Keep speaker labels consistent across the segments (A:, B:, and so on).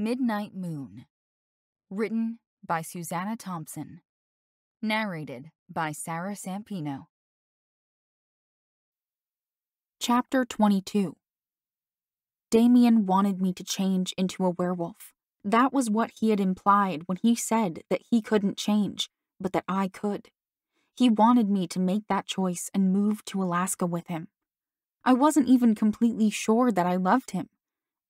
A: Midnight Moon. Written by Suzana Thompson. Narrated by Sarah Sampino. Chapter 22. Damien wanted me to change into a werewolf. That was what he had implied when he said that he couldn't change, but that I could. He wanted me to make that choice and move to Alaska with him. I wasn't even completely sure that I loved him.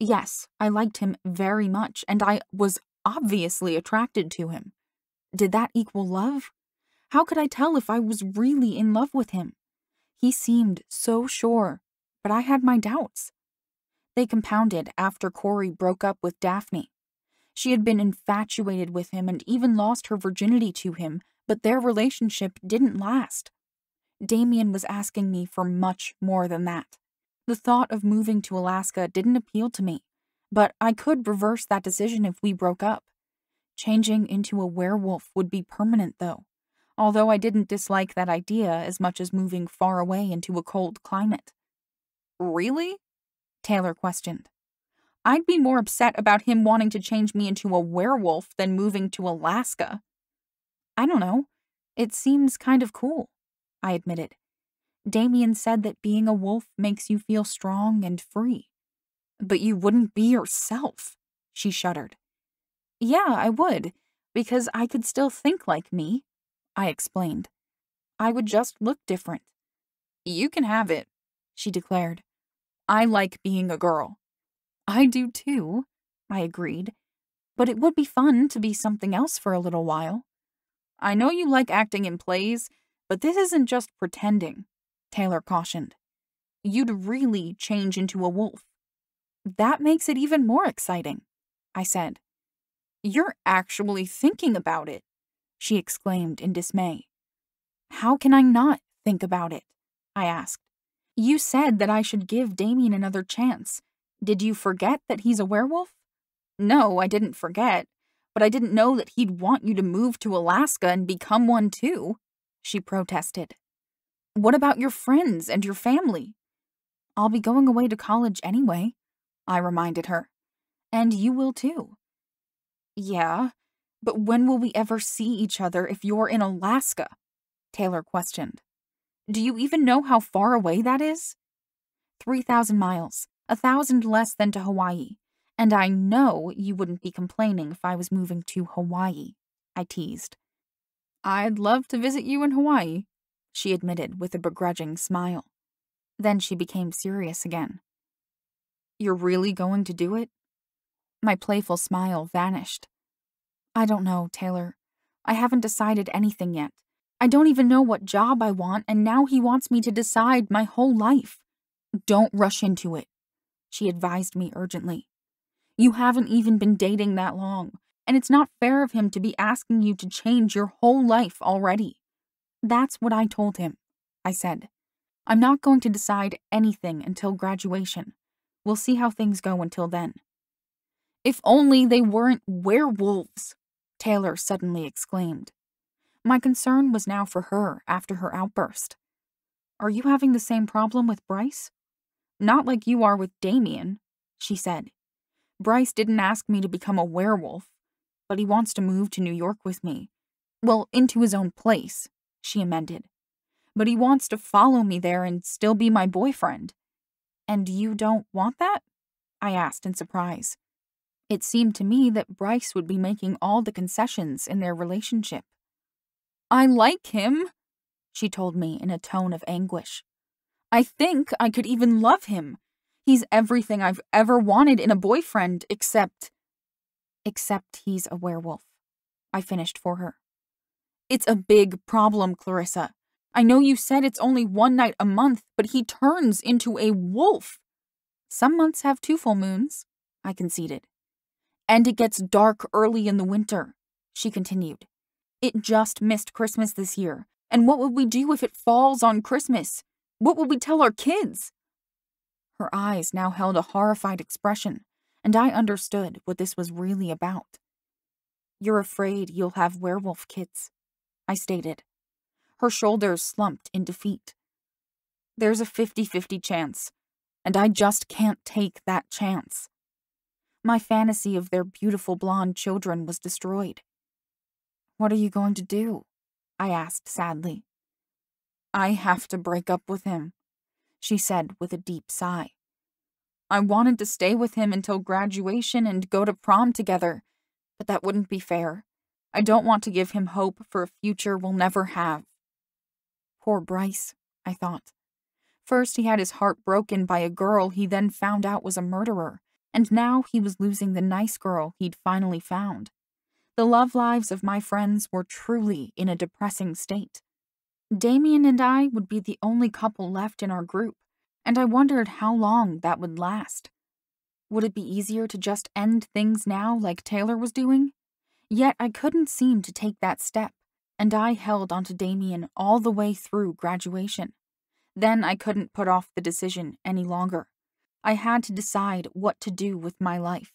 A: Yes, I liked him very much, and I was obviously attracted to him. Did that equal love? How could I tell if I was really in love with him? He seemed so sure, but I had my doubts. They compounded after Corey broke up with Daphne. She had been infatuated with him and even lost her virginity to him, but their relationship didn't last. Damien was asking me for much more than that. The thought of moving to Alaska didn't appeal to me, but I could reverse that decision if we broke up. Changing into a werewolf would be permanent, though, although I didn't dislike that idea as much as moving far away into a cold climate. Really? Taylor questioned. I'd be more upset about him wanting to change me into a werewolf than moving to Alaska. I don't know. It seems kind of cool, I admitted. Damien said that being a wolf makes you feel strong and free. But you wouldn't be yourself, she shuddered. Yeah, I would, because I could still think like me, I explained. I would just look different. You can have it, she declared. I like being a girl. I do too, I agreed. But it would be fun to be something else for a little while. I know you like acting in plays, but this isn't just pretending, Taylor cautioned. You'd really change into a wolf. That makes it even more exciting, I said. You're actually thinking about it, she exclaimed in dismay. How can I not think about it? I asked. You said that I should give Damien another chance. Did you forget that he's a werewolf? No, I didn't forget, but I didn't know that he'd want you to move to Alaska and become one too, she protested. What about your friends and your family? I'll be going away to college anyway, I reminded her. And you will too. Yeah, but when will we ever see each other if you're in Alaska? Taylor questioned. Do you even know how far away that is? 3,000 miles, 1,000 less than to Hawaii. And I know you wouldn't be complaining if I was moving to Hawaii, I teased. I'd love to visit you in Hawaii, she admitted with a begrudging smile. Then she became serious again. You're really going to do it? My playful smile vanished. I don't know, Taylor. I haven't decided anything yet. I don't even know what job I want, and now he wants me to decide my whole life. Don't rush into it, she advised me urgently. You haven't even been dating that long, and it's not fair of him to be asking you to change your whole life already. That's what I told him, I said. I'm not going to decide anything until graduation. We'll see how things go until then. If only they weren't werewolves, Taylor suddenly exclaimed. My concern was now for her after her outburst. Are you having the same problem with Bryce? Not like you are with Damien, she said. Bryce didn't ask me to become a werewolf, but he wants to move to New York with me. Well, into his own place, she amended. But he wants to follow me there and still be my boyfriend. And you don't want that? I asked in surprise. It seemed to me that Bryce would be making all the concessions in their relationship. I like him, she told me in a tone of anguish. I think I could even love him. He's everything I've ever wanted in a boyfriend, except he's a werewolf, I finished for her. It's a big problem, Clarissa. I know you said it's only one night a month, but he turns into a wolf. Some months have 2 full moons, I conceded. And it gets dark early in the winter, she continued. It just missed Christmas this year, and what would we do if it falls on Christmas? What would we tell our kids? Her eyes now held a horrified expression, and I understood what this was really about. You're afraid you'll have werewolf kids, I stated. Her shoulders slumped in defeat. There's a 50-50 chance, and I just can't take that chance. My fantasy of their beautiful blonde children was destroyed. "What are you going to do?" I asked sadly. "I have to break up with him," she said with a deep sigh. "I wanted to stay with him until graduation and go to prom together, but that wouldn't be fair. I don't want to give him hope for a future we'll never have." Poor Bryce, I thought. First he had his heart broken by a girl he then found out was a murderer, and now he was losing the nice girl he'd finally found. The love lives of my friends were truly in a depressing state. Damien and I would be the only couple left in our group, and I wondered how long that would last. Would it be easier to just end things now like Taylor was doing? Yet I couldn't seem to take that step, and I held onto Damien all the way through graduation. Then I couldn't put off the decision any longer. I had to decide what to do with my life.